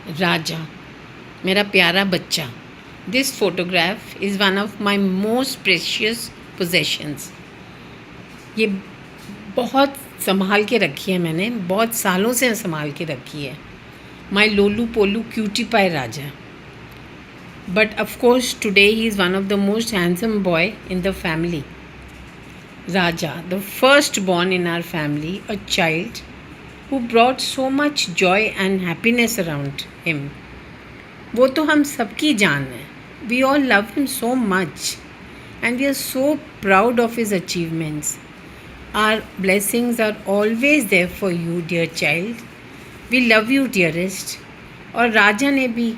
राजा, मेरा प्यारा बच्चा। This photograph is one of my most precious possessions. ये बहुत संभाल के रखी है मैंने, बहुत सालों से संभाल के रखी है। माई लोलू पोलू cutie pie Raja. But of course today he is one of the most handsome boy in the family. Raja, the firstborn in our family, a child who brought so much joy and happiness around him. वो तो हम सबकी जान है. We all love him so much and we are so proud of his achievements. Our blessings are always there for you, dear child. We love you, dearest. और राजा ने भी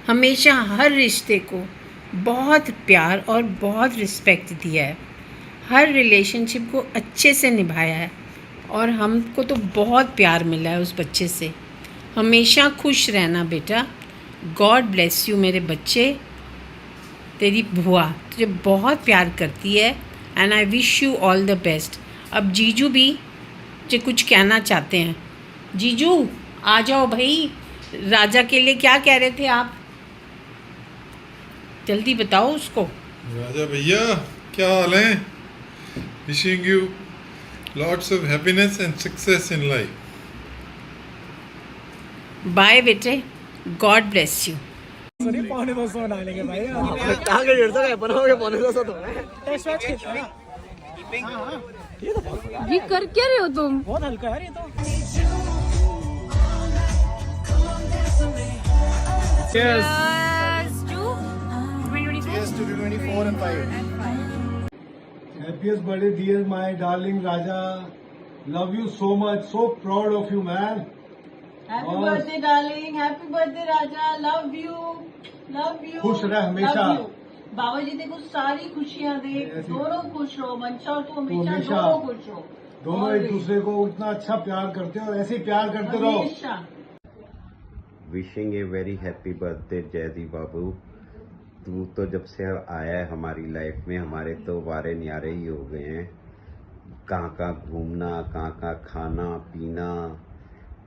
हमेशा हर रिश्ते को बहुत प्यार और बहुत रिस्पेक्ट दिया है, हर रिलेशनशिप को अच्छे से निभाया है और हमको तो बहुत प्यार मिला है उस बच्चे से। हमेशा खुश रहना बेटा। गॉड ब्लेस यू मेरे बच्चे। तेरी बुआ तुझे बहुत प्यार करती है and I wish you all the best. अब जीजू भी जो कुछ कहना चाहते हैं। जीजू आ जाओ भाई। राजा के लिए क्या कह रहे थे आप? जल्दी बताओ उसको। राजा भैया क्या हाल है? Wishing you lots of happiness and success in life. Bye बेटे। God bless you. सॉरी 250 डालेंगे भाई। टारगेट 150 का बनाओगे 250 तो टेस्ट मैच खेलते हैं ना। ये तो ये कर क्या रहे हो तुम? बहुत हल्का है यार ये तो। Cheers to 24 and 5. Happiest birthday, dear my darling Raja. Love you so much. So proud of you, man. Happy birthday, darling. Happy birthday, Raja. Love you. Love you. खुश रह हमेशा। Love you. बाबा जी देखो सारी खुशियाँ दे, ऐसी- दोनों खुश रहो। मंशा और तू हमेशा हमेशा। दोनों खुश रहो। दोनों एक दूसरे को इतना अच्छा प्यार करते हो, ऐसे ही प्यार करते रहो। हमेशा। Wishing a very happy birthday Jaidi बाबू। तू तो जब से आया है हमारी लाइफ में, हमारे तो वारे न्यारे ही हो गए हैं। कहाँ कहाँ घूमना, कहाँ कहाँ खाना पीना,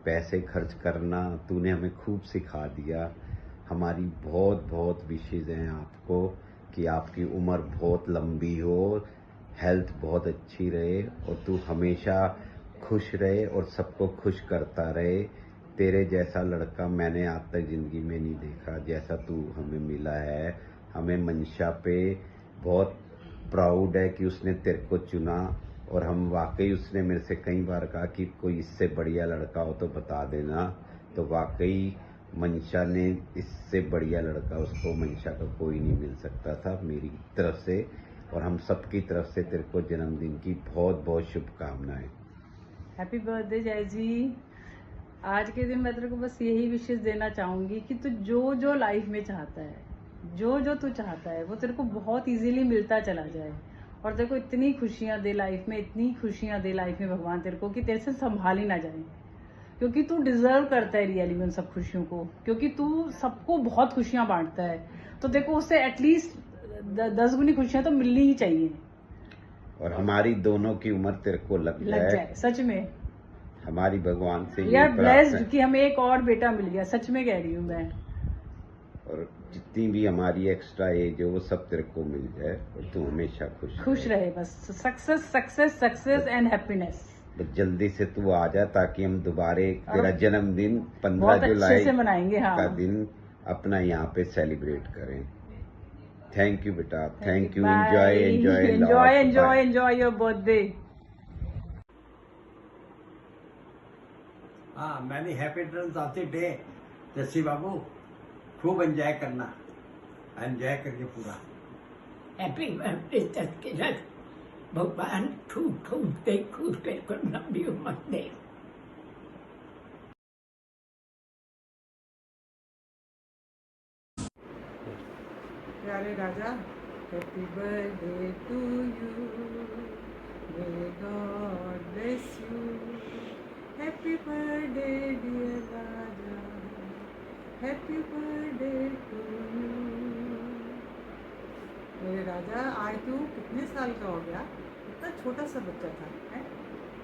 पैसे खर्च करना, तूने हमें खूब सिखा दिया। हमारी बहुत बहुत विशेज़ हैं आपको कि आपकी उम्र बहुत लंबी हो, हेल्थ बहुत अच्छी रहे और तू हमेशा खुश रहे और सबको खुश करता रहे। तेरे जैसा लड़का मैंने आज तक ज़िंदगी में नहीं देखा जैसा तू हमें मिला है। हमें मंशा पे बहुत प्राउड है कि उसने तेरे को चुना और हम वाकई, उसने मेरे से कई बार कहा कि कोई इससे बढ़िया लड़का हो तो बता देना। तो वाकई मंशा ने इससे बढ़िया लड़का, उसको मंशा का कोई नहीं मिल सकता था मेरी तरफ से और हम सबकी तरफ से तेरे को जन्मदिन की बहुत बहुत शुभकामनाएं। हैप्पी बर्थडे जय जी। आज के दिन मैं तेरे को बस यही विशेष देना चाहूँगी कि तू जो जो लाइफ में चाहता है, जो जो तू चाहता है वो तेरे को बहुत इजीली मिलता चला जाए और तेरे को इतनी खुशियाँ दे लाइफ में, इतनी खुशियाँ दे लाइफ में भगवान तेरे को कि तेरे से संभाल ही ना जाए, क्योंकि तू डिजर्व करता है रियली में उन सब खुशियों को, क्योंकि तू सबको बहुत खुशियाँ बांटता है। तो देखो उससे एटलीस्ट 10 गुनी खुशियाँ तो मिलनी ही चाहिए। और हमारी दोनों की उम्र तेरे को लग जाए सच में। हमारी भगवान से यार ब्लेस्ड कि हमें एक और बेटा मिल गया, सच में कह रही हूँ मैं। और जितनी भी हमारी एक्स्ट्रा एज है वो सब तेरे को मिल जाए और तू हमेशा खुश रहे बस। Success success success and happiness. बस जल्दी से तू आ जा ताकि हम दोबारा तेरा जन्मदिन 15 बहुत जुलाई अच्छे से मनाएंगे। हाँ। का दिन अपना यहाँ पे सेलिब्रेट करें। थैंक यू बेटा, thank you. Enjoy your birthday. हाँ, मैंने happy returns of the day Jassi बाबू। खूब एंजॉय करना, एंजॉय करके पूरा। हैप्पी बर्थडे तक भगवान खूब खूब दे, खूब तेरे को लंबी उम्र दे। प्यारे Raja, happy birthday to you, may God bless you. Happy birthday dear Raja, happy birthday to you. मेरे राजा, आज तू कितने साल का हो गया? इतना छोटा सा बच्चा था, है?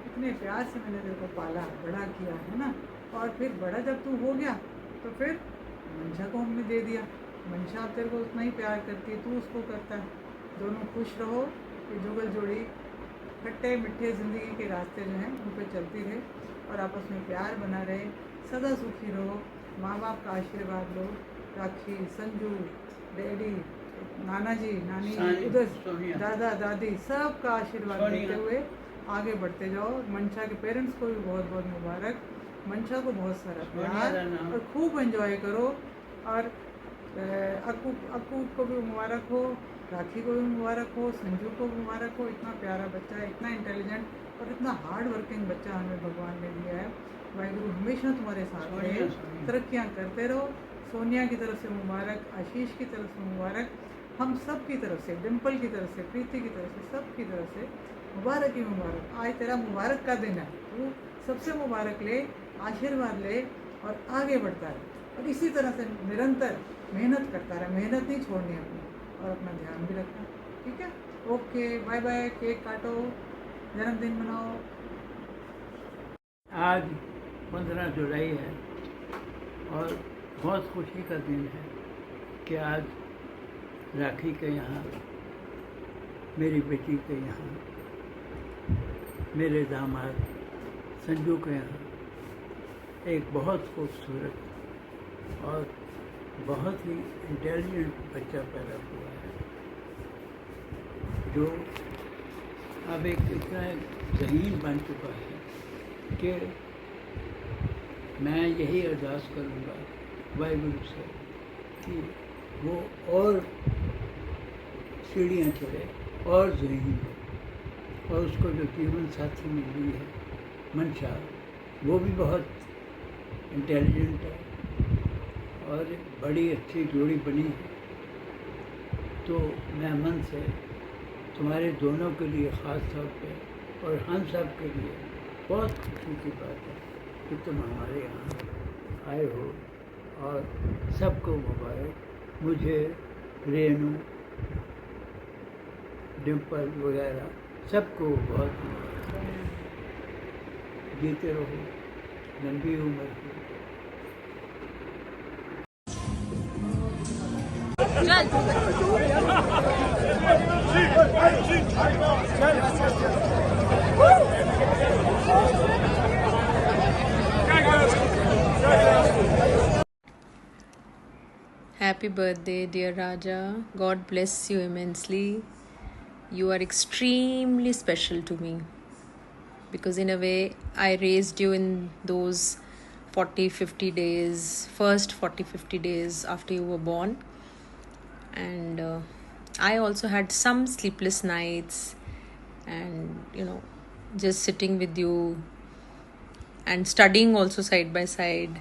इतने प्यार से मैंने तेरे को पाला बड़ा किया है ना, और फिर बड़ा जब तू हो गया तो फिर मंशा को हमने दे दिया। मंशा तेरे को उतना ही प्यार करती है, तू उसको करता है। दोनों खुश रहो, ये जुगल जोड़ी खट्टे मीठे ज़िंदगी के रास्ते जो हैं उन पर चलती रहे और आपस में प्यार बना रहे, सदा सुखी रहो। माँ बाप का आशीर्वाद लो, राखी, संजू, डैडी, नाना जी, नानी, उधर दादा दादी, सबका आशीर्वाद देते हुए आगे बढ़ते जाओ। मंशा के पेरेंट्स को भी बहुत बहुत मुबारक। मंशा को बहुत सारा प्यार और खूब एंजॉय करो। और अक्कू को भी मुबारक हो, राखी को भी मुबारक हो, संजू को भी मुबारक हो। इतना प्यारा बच्चा है, इतना इंटेलिजेंट और इतना हार्ड वर्किंग बच्चा हमें भगवान ने दिया है। वाहिगुरु हमेशा तुम्हारे साथ रहे, तरक्कियाँ करते रहो। सोनिया की तरफ से मुबारक, आशीष की तरफ से मुबारक, हम सब की तरफ से, डिम्पल की तरफ से, प्रीति की तरफ से, सब की तरफ से मुबारक ही मुबारक। आज तेरा मुबारक का दिन है, तू सबसे मुबारक ले, आशीर्वाद ले और आगे बढ़ता रहे। और इसी तरह से निरंतर मेहनत करता रहे, मेहनत नहीं छोड़नी अपनी, और अपना ध्यान भी रखना। ठीक है, ओके, बाय बाय। केक काटो, जन्मदिन मनाओ। आज 15 जुलाई है और बहुत खुशी का दिन है कि आज राखी के यहाँ, मेरी बेटी के यहाँ, मेरे दामाद संजू के यहाँ एक बहुत खूबसूरत और बहुत ही इंटेलिजेंट बच्चा पैदा हुआ है, जो अब एक इतना ज़हीन बन चुका है कि मैं यही अरदास करूँगा वाहिगुरु से कि वो और सीढ़ियाँ चढ़े और ज़हीन हो। और उसको जो जीवन साथी मिली है मंशा, वो भी बहुत इंटेलिजेंट है और एक बड़ी अच्छी जोड़ी बनी है। तो मैं मन से तुम्हारे दोनों के लिए ख़ास तौर पे और हम सब के लिए बहुत खुशी की बात है कि तुम हमारे यहाँ आए हो। और सबको मुबारक, मुझे, रेनू, डिम्पल वगैरह सबको बहुत मुबारक। जीते रहो, लंबी उम्र हो। Happy birthday, dear Raja. God bless you immensely. You are extremely special to me because in a way I raised you in those 40-50 days, first 40-50 days after you were born, and I also had some sleepless nights and just sitting with you and studying also side by side.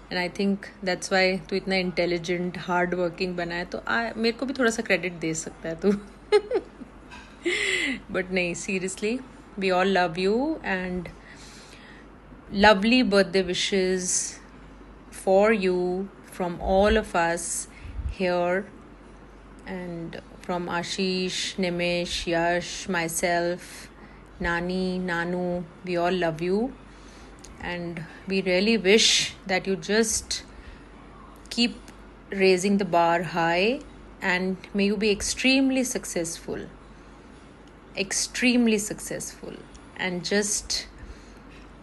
And I think that's why तू इतना intelligent hard working बना है। तो मेरे को भी थोड़ा सा क्रेडिट दे सकता है तू। बट नहीं, seriously, we all love you and lovely birthday wishes for you from all of us here and from Ashish, Nimesh, Yash, myself, नानी, नानू, we all love you. And we really wish that you just keep raising the bar high and may you be extremely successful and just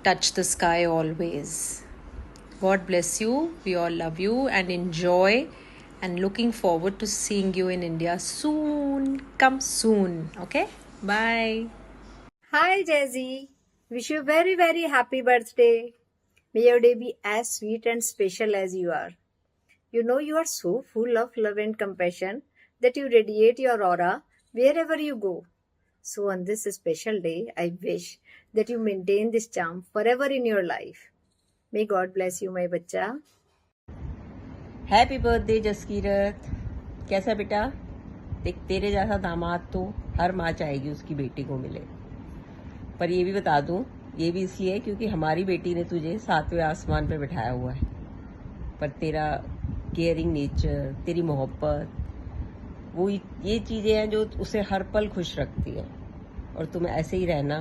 touch the sky always. God bless you. We all love you and enjoy and looking forward to seeing you in India soon. Come soon. Okay? Bye. Hi Jazzy. Wish you very very happy birthday. May your day be as sweet and special as you are. You know you are so full of love and compassion that you radiate your aura wherever you go. So on this special day, I wish that you maintain this charm forever in your life. May God bless you, my bachcha. Happy birthday Jaskirat. कैसा बेटा? देख, तेरे जैसा दामाद तो हर माँ चाहेगी उसकी बेटी को मिले। पर ये भी बता दूं, ये भी इसलिए क्योंकि हमारी बेटी ने तुझे 7वें आसमान पे बिठाया हुआ है। पर तेरा केयरिंग नेचर, तेरी मोहब्बत, वो ये चीज़ें हैं जो उसे हर पल खुश रखती है। और तुम ऐसे ही रहना,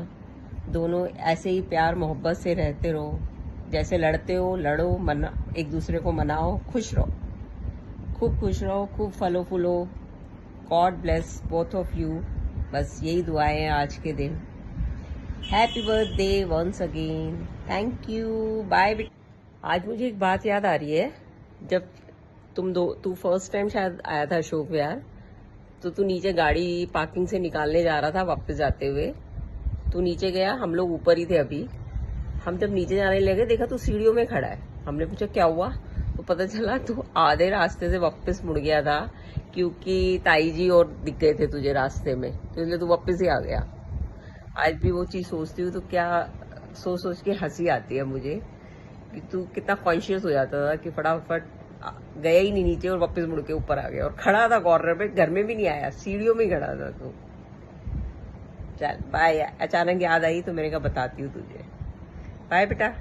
दोनों ऐसे ही प्यार मोहब्बत से रहते रहो जैसे लड़ते हो लड़ो, मना, एक दूसरे को मनाओ, खुश रहो, खूब खुश रहो, खूब फलो फूलो। God bless both of you. बस यही दुआएं हैं आज के दिन। Happy birthday once again. Thank you. Bye. आज मुझे एक बात याद आ रही है, जब तू फर्स्ट टाइम शायद आया था अशोक विहार, तो तू नीचे गाड़ी पार्किंग से निकालने जा रहा था वापस जाते हुए। तू नीचे गया, हम लोग ऊपर ही थे अभी। हम जब नीचे जाने लगे देखा तू सीढ़ियों में खड़ा है। हमने पूछा क्या हुआ, तो पता चला तू आधे रास्ते से वापस मुड़ गया था, क्योंकि ताई जी और दिख गए थे तुझे रास्ते में, तो इसलिए तू वापस ही आ गया। आज भी वो चीज सोचती हूँ तो क्या सोच के हंसी आती है मुझे कि तू कितना कॉन्शियस हो जाता था कि फटाफट गया ही नहीं नीचे और वापस मुड़ के ऊपर आ गया, और खड़ा था कॉर्नर पे, घर में भी नहीं आया, सीढ़ियों में ही खड़ा था तू। चल बाय। अचानक याद आई तो मैंने कहा बताती हूँ तुझे। बाय बेटा।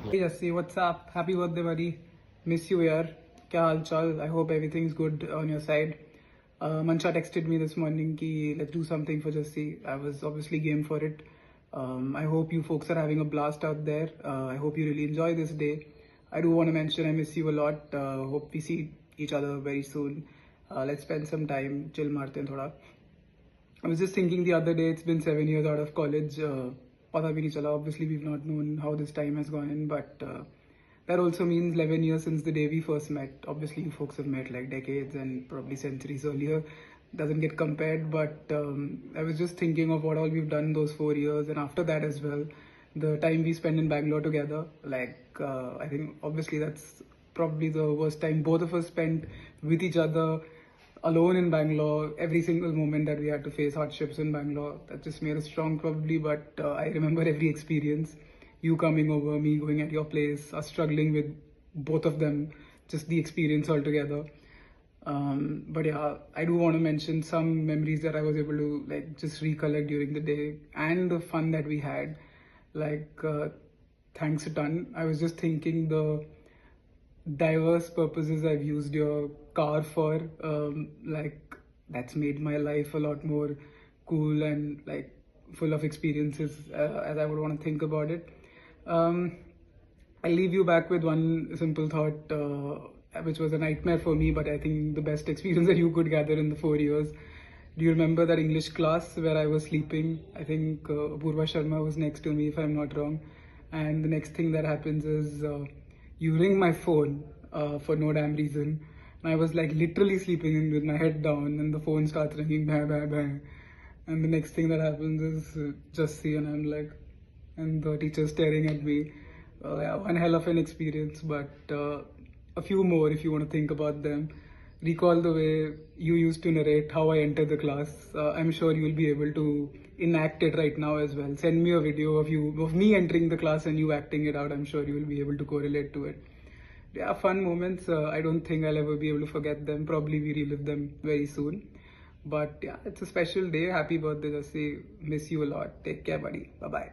Hey Jesse, what's up? Happy birthday buddy. Miss you yaar. क्या हाल चाल? I hope everything's good on your side. Mansha texted me this morning ki let's do something for Jesse. I was obviously game for it. I hope you folks are having a blast out there. I hope you really enjoy this day. I do want to mention I miss you a lot. Hope we see each other very soon. Let's spend some time. Chill marte hain thoda. I was just thinking the other day, it's been 7 years out of college. पता भी नहीं चला. Obviously we've not known how this time has gone in, but that also means 11 years since the day we first met. Obviously you folks have met like decades and probably centuries earlier. Doesn't get compared, but I was just thinking of what all we've done those 4 years, and after that as well, the time we spent in Bangalore together. Like I think obviously that's probably the worst time both of us spent with each other, alone in Bangalore. Every single moment that we had to face hardships in Bangalore, that just made us strong probably. But I remember every experience, you coming over, me going at your place, us struggling with both of them, just the experience altogether. But yeah, I do want to mention some memories that I was able to like just recollect during the day, and the fun that we had. Like thanks a ton. I was just thinking the diverse purposes I've used your car for, like that's made my life a lot more cool and like full of experiences as I would want to think about it. I'll leave you back with one simple thought, which was a nightmare for me, but I think the best experience that you could gather in the 4 years. Do you remember that English class where I was sleeping? I think Purva Sharma was next to me, if I'm not wrong. And the next thing that happens is you ring my phone for no damn reason. And I was like literally sleeping with my head down, and the phone starts ringing, bang, bang, bang. And the next thing that happens is Jesse, and I'm like, and the teacher staring at me. Yeah, one hell of an experience, but a few more if you want to think about them. Recall the way you used to narrate how I entered the class. I'm sure you'll be able to enact it right now as well. Send me a video of me entering the class and you acting it out. I'm sure you will be able to correlate to it. Yeah, fun moments. I don't think I'll ever be able to forget them. Probably we relive them very soon. But yeah, it's a special day. Happy birthday, Jesse. Miss you a lot. Take care, buddy. Bye-bye.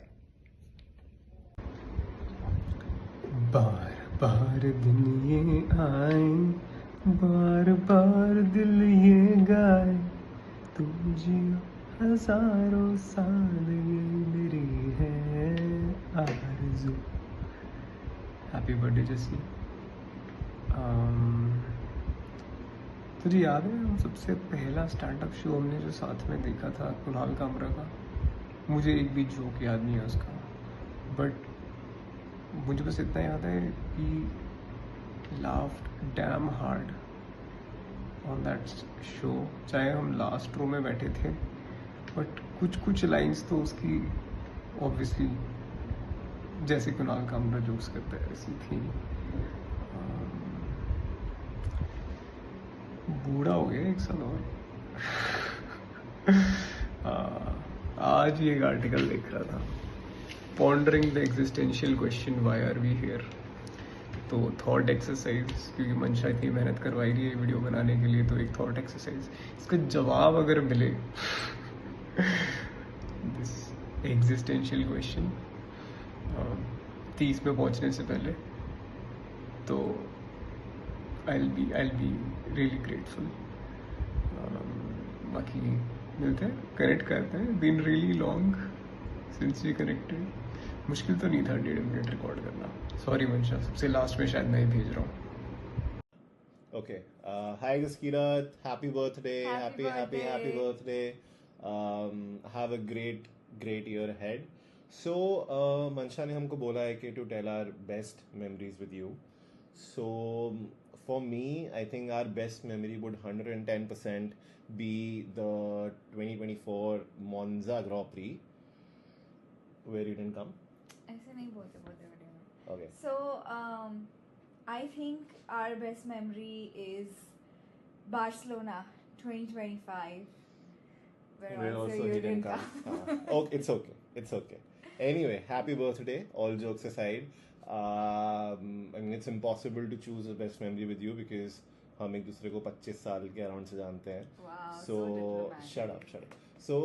बार बार दिन ये आए, बार बार दिल ये गाए, तू जियो हजारों साल ये मेरी है आरज़ू। हैप्पी बर्थडे जैसी। तुझे याद है हम सबसे पहला स्टैंड अप शो हमने जो साथ में देखा था कुणाल कामरा का? मुझे एक भी जोक याद नहीं है उसका, बट मुझे बस इतना याद है कि laughed dam hard on that show. चाहे हम लास्ट रो में बैठे थे, बट कुछ लाइंस तो उसकी ऑब्वियसली जैसे कुणाल कामरा जोक्स करता है ऐसी थी। बूढ़ा हो गया एक साल और। आज ये एक आर्टिकल देख रहा था, pondering the existential question why are we here. तो थॉट एक्सरसाइज, क्योंकि मंशा इतनी मेहनत करवाई रही है वीडियो बनाने के लिए, तो एक थॉट एक्सरसाइज, इसका जवाब अगर मिले दिस एग्जिस्टेंशियल क्वेश्चन 30 पे पहुंचने से पहले, तो I'll be really grateful. बाकी मिलते हैं, कनेक्ट करते हैं. Been really long since we connected. मुश्किल तो नहीं था 1.5 मिनट रिकॉर्ड करना. सॉरी मंशा, सबसे लास्ट में शायद मैं ही भेज रहा हूँ. Okay. Hi, Gaskirat. Happy birthday. Happy birthday. Have a great year ahead. So, Mansha ने हमको बोला है कि to tell our best memories with you. So, for me, I think our best memory would 110% be the 2024 Monza Grand Prix, where you didn't come. ऐसे नहीं बोलते video में. Okay. So, I think our best memory is Barcelona 2025, where also you didn't come. Oh, it's okay. Anyway, happy birthday. All jokes aside, I mean, it's impossible to choose the best memory with you because हम एक दूसरे को 25 साल के around से जानते हैं. Wow, so shut up. So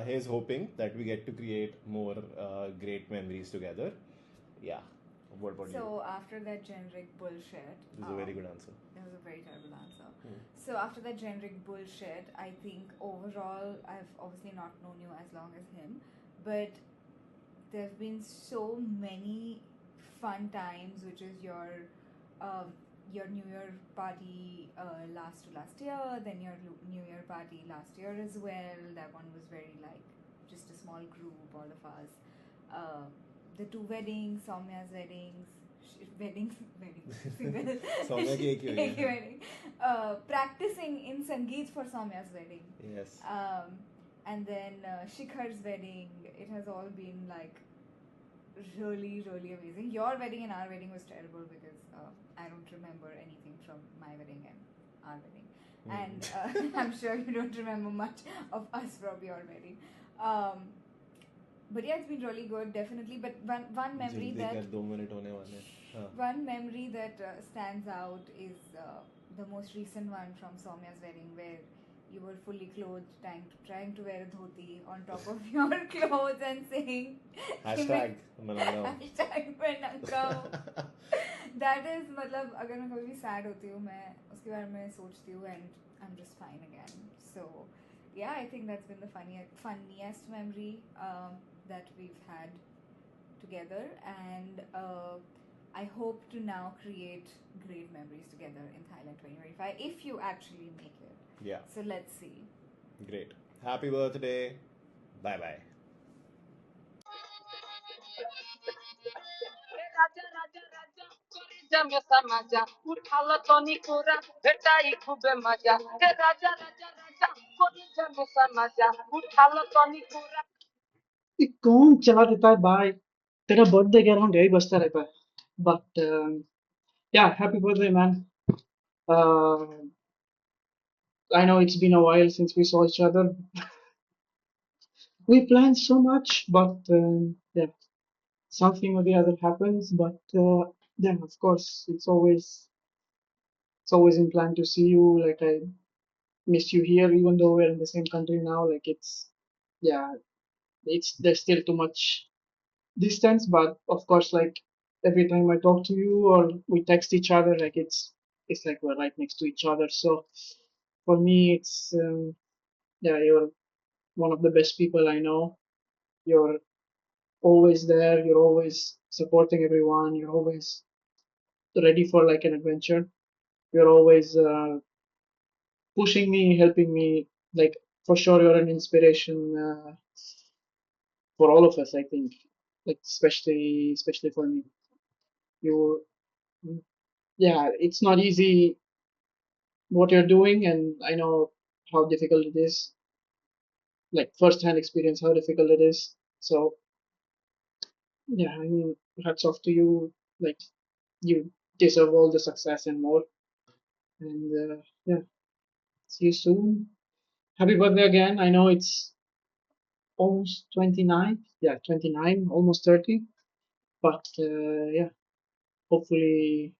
he's hoping that we get to create more great memories together. Yeah. What about you? So after that generic bullshit, This is a very good answer. That was a very terrible answer. So after that generic bullshit, I think overall I've obviously not known you as long as him, but there have been so many fun times, which is your New Year party last year, then your New Year party last year as well. That one was very like just a small group, all of us. The two weddings, Soumya's weddings, single. Soumya की एक ही हुई है. wedding. Practicing in Sangeet for Soumya's wedding. Yes. And then Shikhar's wedding. It has all been like really, really amazing. Your wedding and our wedding was terrible because I don't remember anything from my wedding and our wedding. And I'm sure you don't remember much of us from your wedding. But yeah, it's been really good, definitely. But one memory that 2 minute होने वाले हैं. one memory that stands out is the most recent one from Soumya's wedding, where you were fully clothed, trying to wear a dhoti on top of your clothes and saying Hashtag मनाना. hashtag मैं नंगा हूँ. That is मतलब अगर मैं कभी भी sad होती हूँ, मैं उसके बारे में सोचती हूँ and I'm just fine again. So yeah, I think that's been the funniest memory that we've had together, and I hope to now create great memories together in Thailand 2025 if you actually make it. Yeah. So let's see. Great. Happy birthday. Bye bye. जमे समाजा उठाल तनी कोरा भेटाई खूबे मजा हे राजा राजा राजा कोनी जमे समाजा उठाल तनी कोरा. ये कौन चला देता है भाई? तेरा बर्थडे के अराउंड यही बजता रहता है. बट या happy birthday man. I know it's been a while since we saw each other. We planned so much, but yeah, something or the other happens. But yeah, of course, it's always in plan to see you. Like I miss you here, even though we're in the same country now. Like it's yeah, there's still too much distance. But of course, like every time I talk to you or we text each other, like it's like we're right next to each other. So for me, it's yeah, you're one of the best people I know. You're always there. You're always supporting everyone. You're always ready for like an adventure. You're always pushing me, helping me. Like for sure, you're an inspiration for all of us. I think, like especially for me. You, yeah, it's not easy what you're doing, and I know how difficult it is. Like first-hand experience, how difficult it is. So yeah, I mean, hats off to you. Like you deserve all the success and more. And yeah, see you soon. Happy birthday again. I know it's almost 29. Yeah, 29, almost 30. But yeah, hopefully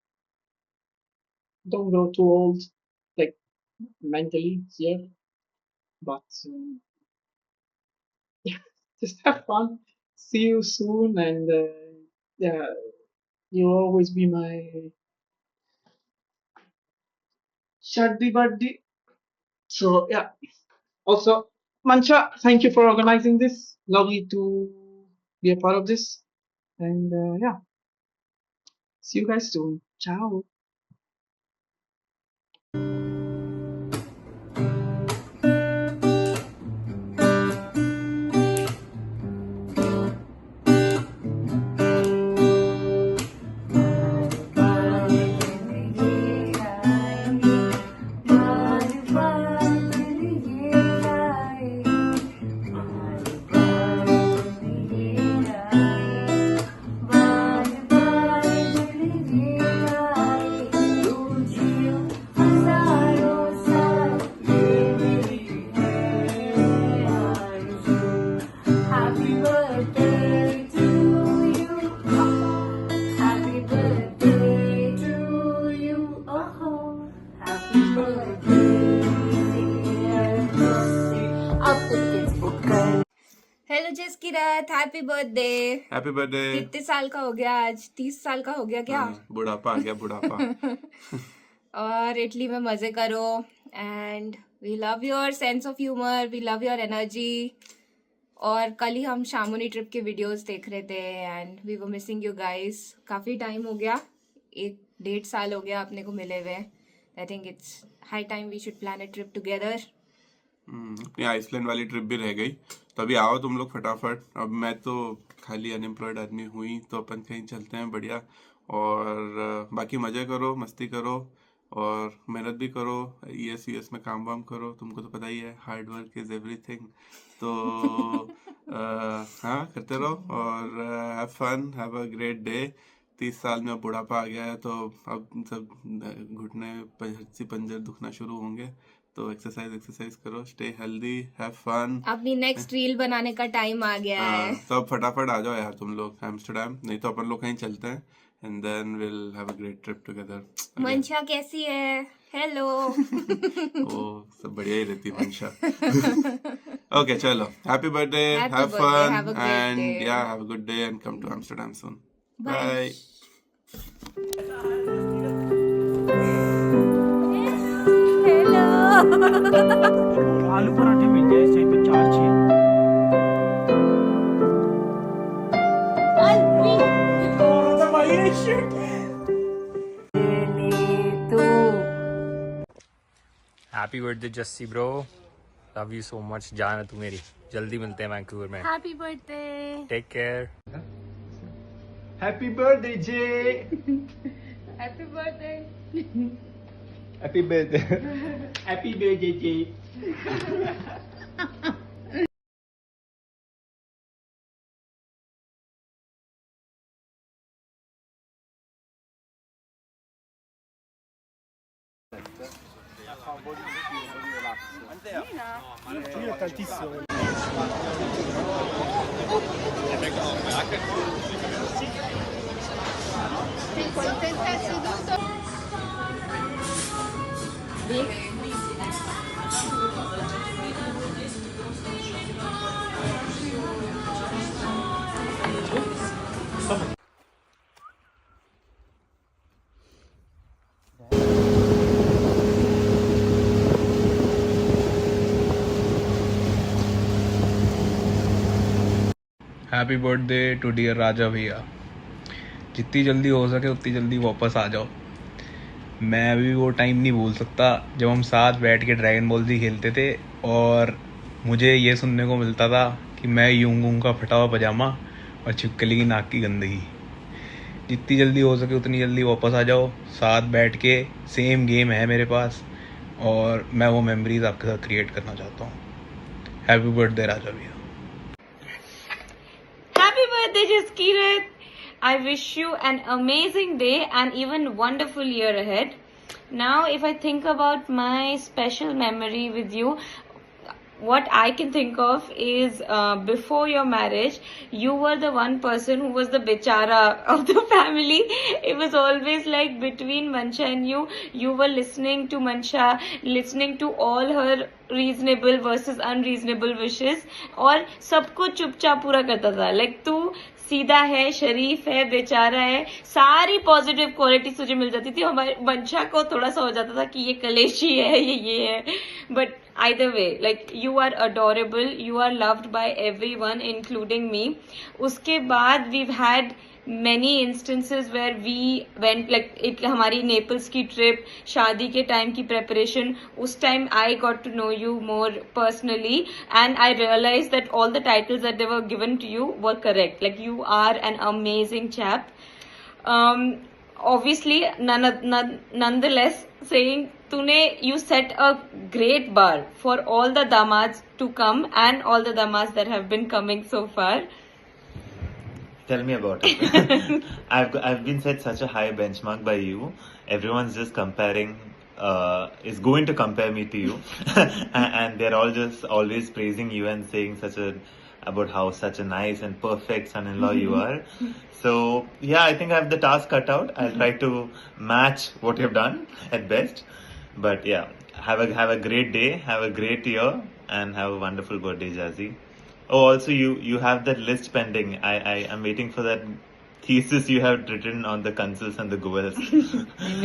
don't grow too old, like, mentally here. But yeah, just have fun. See you soon, and yeah, you'll always be my Shaddi Buddy. So yeah. Also, Mancha, thank you for organizing this. Lovely to be a part of this. And yeah, see you guys soon. Ciao. Happy birthday to you. Happy birthday to you. Oh, happy birthday, dear Jessie. अब tickets book कर. Hello Jaskirat, happy birthday. Happy birthday. कितने साल का हो गया आज? 30 साल का हो गया क्या? बुढ़ापा आ गया बुढ़ापा. और इटली में मजे करो. And we love your sense of humour, we love your energy. और कल ही हम शामुनी ट्रिप के वीडियोस देख रहे थे and we were missing you guys. काफ़ी टाइम हो गया, 1-1.5 साल हो गया अपने को मिले हुए. I think it's high time we should plan a trip together. अपनी आइसलैंड वाली ट्रिप भी रह गई, तो अभी आओ तुम लोग फटाफट. अब मैं तो खाली अनएम्प्लॉयड आदमी हुई, तो अपन कहीं चलते हैं बढ़िया. और बाकी मज़े करो, मस्ती करो और मेहनत भी करो. ES में काम वाम करो, तुमको तो पता ही है, हार्ड वर्क इज़ एवरीथिंग. तो हाँ, करते रहो और have fun, have a great day. 30 साल में अब बुढ़ापा आ गया है, तो अब सब घुटने पंजर दुखना शुरू होंगे. तो एक्सरसाइज करो, स्टे हेल्दी, हैव फन. अपनी नेक्स्ट रील बनाने का टाइम आ गया है. तो अब फटाफट आ जाओ यार तुम लोग एम्स्टर्डम, नहीं तो अपन लोग कहीं चलते हैं and then will have a great trip together. मंशा कैसी है? हेलो. ओ सब बढ़िया ही रहती है मंशा. ओके चलो, happy birthday, Happy have birthday, have a fun great and day. या have a good day and come to Amsterdam soon. Bye. Bye. आलू पराठे मिल जाए, इस टाइम पे 4-6. Happy birthday Jassi bro, love you so much. जान तू मेरी, जल्दी मिलते हैं वैंकूवर में. Happy birthday. Take care. Happy birthday J. Happy birthday. Happy birthday. Happy birthday J. tantissimo. Happy birthday to dear राजा भैया. जितनी जल्दी हो सके उतनी जल्दी वापस आ जाओ. मैं अभी वो टाइम नहीं भूल सकता जब हम साथ बैठ के ड्रैगन बॉल जी खेलते थे और मुझे ये सुनने को मिलता था कि मैं यूंग का फटा हुआ पजामा और छिपकली की नाक की गंदगी. जितनी जल्दी हो सके उतनी जल्दी वापस आ जाओ. साथ बैठ के सेम गेम है मेरे पास और मैं वो मेमोरीज आपके साथ क्रिएट करना चाहता हूँ. हैप्पी बर्थडे राजा भैया. Happy birthday, Jaskirat. I wish you an amazing day and even wonderful year ahead. Now, if I think about my special memory with you, what I can think of is before your marriage, you were the one person who was the bichara of the family. It was always like between Mansha and you were listening to Mansha, listening to all her reasonable versus unreasonable wishes, और सब कुछ चुपचाप पूरा करता था. Like तू सीधा है, शरीफ है, बेचारा है, सारी पॉजिटिव क्वालिटी तुझे मिल जाती थी. हमारे मंशा को थोड़ा सा हो जाता था कि ये कलेशी है, ये है. But either way, like you are adorable, you are loved by everyone including me. उसके बाद we've had many instances where we went like it, हमारी नेपल्स की ट्रिप, शादी के टाइम की प्रेपरेशन, उस time I got to know you more personally and I realized that all the titles that they were given to you were correct. Like you are an amazing chap. Obviously nonetheless saying you set a great bar for all the damads to come and all the damads that have been coming so far. Tell me about it. I've been set such a high benchmark by you. Everyone's just comparing, is going to compare me to you, and they're all just always praising you and saying about how such a nice and perfect son-in-law you are. So yeah, I think I have the task cut out. I'll try to match what you've done at best. But yeah, have a great day, have a great year, and have a wonderful birthday, Jazzy. Oh, also you have that list pending. I am waiting for that thesis you have written on the consuls and the goels.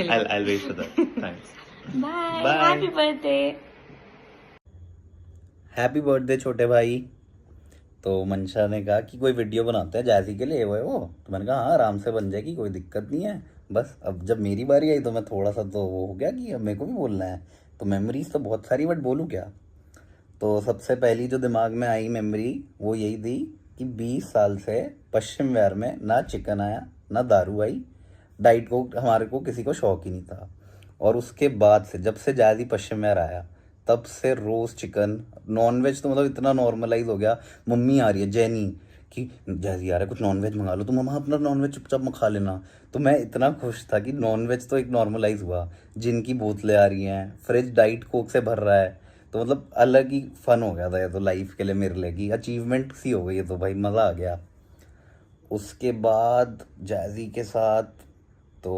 I'll wait for that. Thanks. Bye. Bye. Happy birthday. Happy birthday छोटे भाई. तो मंशा ने कहा कि कोई video बनाते हैं जैसी के लिए वो तो मैंने कहा हाँ आराम से बन जाएगी, कोई दिक्कत नहीं है. बस अब जब मेरी बारी आई तो मैं थोड़ा सा तो वो हो गया कि अब मेरे को भी बोलना है. तो मेमोरीज तो बहुत सारी, बट बोलूँ क्या. तो सबसे पहली जो दिमाग में आई मेमोरी वो यही थी कि 20 साल से पश्चिम विहार में ना चिकन आया ना दारू आई. डाइट को हमारे को किसी को शौक ही नहीं था. और उसके बाद से जब से जैज़ी पश्चिम विहार आया तब से रोज़ चिकन, नॉनवेज तो मतलब इतना नॉर्मलाइज हो गया. मम्मी आ रही है जैनी कि जैज़ी आ रहा है कुछ नॉनवेज मंगा लो, तो मम्मा अपना नॉनवेज चुपचाप में खा लेना. तो मैं इतना खुश था कि नॉनवेज तो एक नॉर्मलाइज हुआ. जिनकी बोतलें आ रही हैं, फ्रिज डाइट कोक से भर रहा है. तो मतलब अलग ही फन हो गया था ये तो लाइफ के लिए मेरे लिए कि अचीवमेंट सी हो गई. ये तो भाई मज़ा आ गया. उसके बाद जैज़ी के साथ तो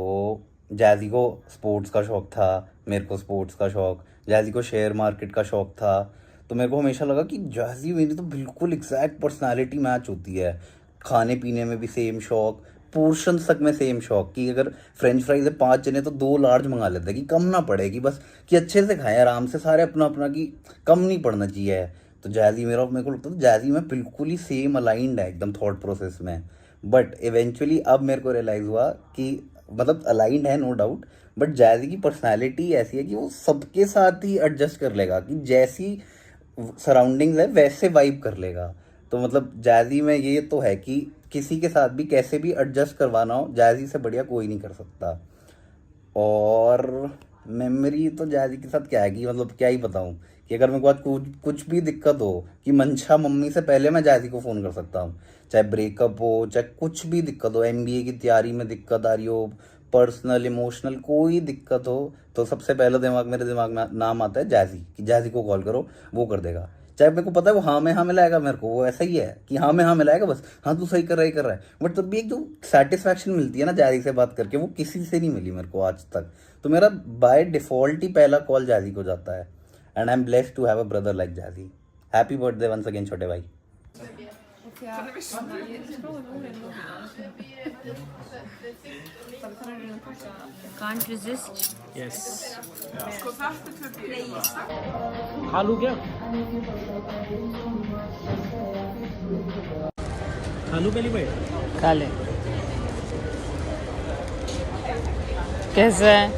जैज़ी को स्पोर्ट्स का शौक़ था, मेरे को स्पोर्ट्स का शौक़, जैज़ी को शेयर मार्केट का शौक़ था. तो मेरे को हमेशा लगा कि जैज़ी मेरी तो बिल्कुल एग्जैक्ट पर्सनालिटी मैच होती है. खाने पीने में भी सेम शौक़, पोर्शन तक में सेम शौक़ कि अगर फ्रेंच फ्राइज है 5 जने तो 2 लार्ज मंगा लेते हैं कि कम ना पड़े, कि बस कि अच्छे से खाएं आराम से सारे अपना अपना, कि कम नहीं पड़ना चाहिए. तो जैज़ी मेरे को लगता था जैज़ी में बिल्कुल ही सेम अलाइंड है एकदम थॉट प्रोसेस में. बट इवेंचुअली अब मेरे को रियलाइज़ हुआ कि मतलब अलाइंड है नो डाउट, बट जैज़ी की पर्सनैलिटी ऐसी है कि वो सबके साथ ही एडजस्ट कर लेगा, कि जैसी सराउंडिंग्स है वैसे वाइब कर लेगा. तो मतलब जैज़ी में ये तो है कि किसी के साथ भी कैसे भी एडजस्ट करवाना हो जैज़ी से बढ़िया कोई नहीं कर सकता. और मेमोरी तो जैज़ी के साथ क्या है कि मतलब क्या ही बताऊं कि अगर मेरे को आज कुछ भी दिक्कत हो कि मंशा मम्मी से पहले मैं जैज़ी को फ़ोन कर सकता हूँ. चाहे ब्रेकअप हो, चाहे कुछ भी दिक्कत हो, MBA की तैयारी में दिक्कत आ रही हो, पर्सनल इमोशनल कोई दिक्कत हो, तो सबसे पहले मेरे दिमाग में नाम आता है जैज़ी, कि जैज़ी को कॉल करो वो कर देगा. चाहे मेरे को पता है वो हाँ में लाएगा, मेरे को वो ऐसा ही है कि हाँ में लाएगा, बस हाँ तू सही कर रहा है. बट तब भी एक जो सेटिस्फैक्शन मिलती है ना जैज़ी से बात करके, वो किसी से नहीं मिली मेरे को आज तक. तो मेरा बाय डिफ़ॉल्ट ही पहला कॉल जैज़ी को जाता है. And I am blessed to have a brother like Jazzy. Happy birthday once again छोटे भाई. Can't resist. Yes. खा लूं क्या? खा लूं पहली बाइट? खा ले. कैसा है?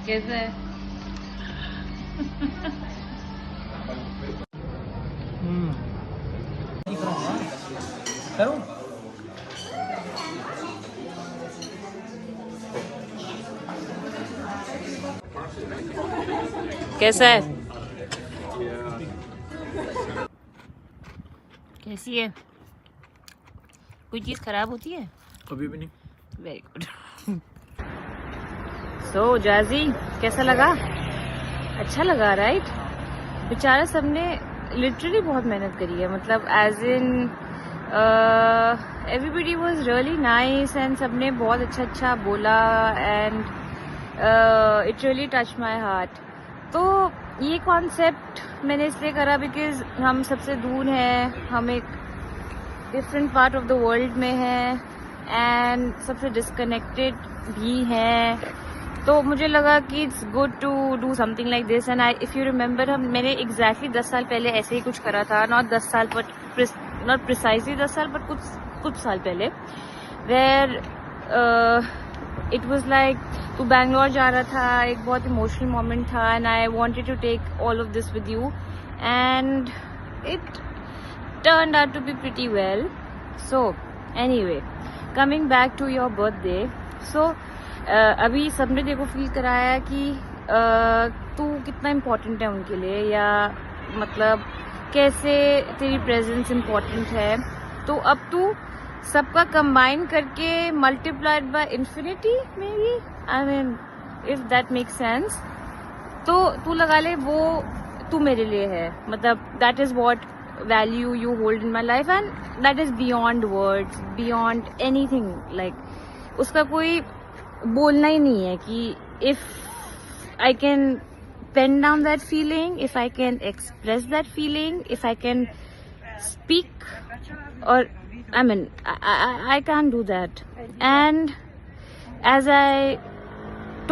कैसा है? करूं? कैसा है? कैसी है? कोई चीज़ खराब होती है? कभी भी नहीं. Very good. सो जैजी कैसा लगा? अच्छा लगा राइट? बेचारा सबने लिटरली बहुत मेहनत करी है, मतलब as in everybody was really nice and सबने बहुत अच्छा बोला and it really touch my heart. तो ये कॉन्सेप्ट मैंने इसलिए करा बिकॉज हम सबसे दूर हैं, हम एक different part of the world में हैं एंड सबसे डिस्कनेक्टेड भी हैं. तो मुझे लगा कि it's good to do something like this. And if you remember, मैंने एग्जैक्टली 10 साल पहले ऐसे ही कुछ करा था. नॉट 10 साल बट नॉट प्रिसाइजली 10 साल बट कुछ साल पहले, वेयर इट वाज लाइक तू बैंगलोर जा रहा था, एक बहुत इमोशनल मोमेंट था and I wanted to take all of this with you and it turned out to be pretty well. So anyway, coming back to your birthday. So अभी सबने देखो फील कराया कि तू कितना इम्पोर्टेंट है उनके लिए, या मतलब कैसे तेरी प्रेजेंस इम्पोर्टेंट है. तो अब तू सबका कंबाइन करके multiplied by infinity may be, I mean if that make sense. तो तू लगा ले वो तू मेरे लिए है, मतलब that is what value you hold in my life and that is beyond words, beyond anything. Like उसका कोई बोलना ही नहीं है कि if I can pen down that feeling, if I can express that feeling, if I can speak, or I mean I can't do that. And as I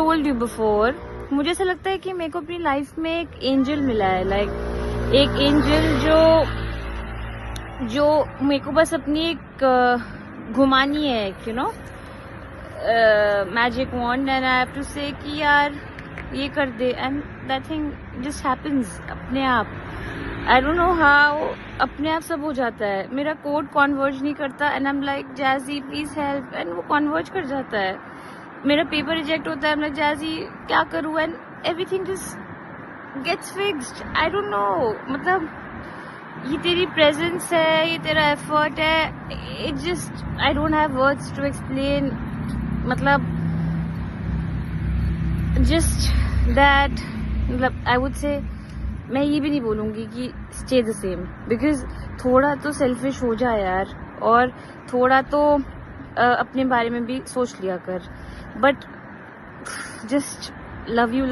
told you before, मुझे ऐसा लगता है कि मेरे को अपनी लाइफ में एक एंजल मिला है, लाइक एक एंजल जो मेरे को बस अपनी एक घुमानी है, you know, magic wand and I have to say कि यार ये कर दे and that thing just happens अपने आप. आई डोंट नो हाउ, अपने आप सब हो जाता है. मेरा कोड कॉन्वर्ज नहीं करता and I am like jazzy please help, and वो कॉन्वर्ज कर जाता है. मेरा पेपर रिजेक्ट होता है, मैं जैजी क्या करूँ, and everything just gets fixed. I don't know, मतलब ये तेरी presence है, ये तेरा effort है, it just I don't have words to explain. मतलब just that, मतलब I would say मैं ये भी नहीं बोलूँगी कि stay the same, because थोड़ा तो selfish हो जा यार, और थोड़ा तो अपने बारे में भी सोच लिया कर, but just love you.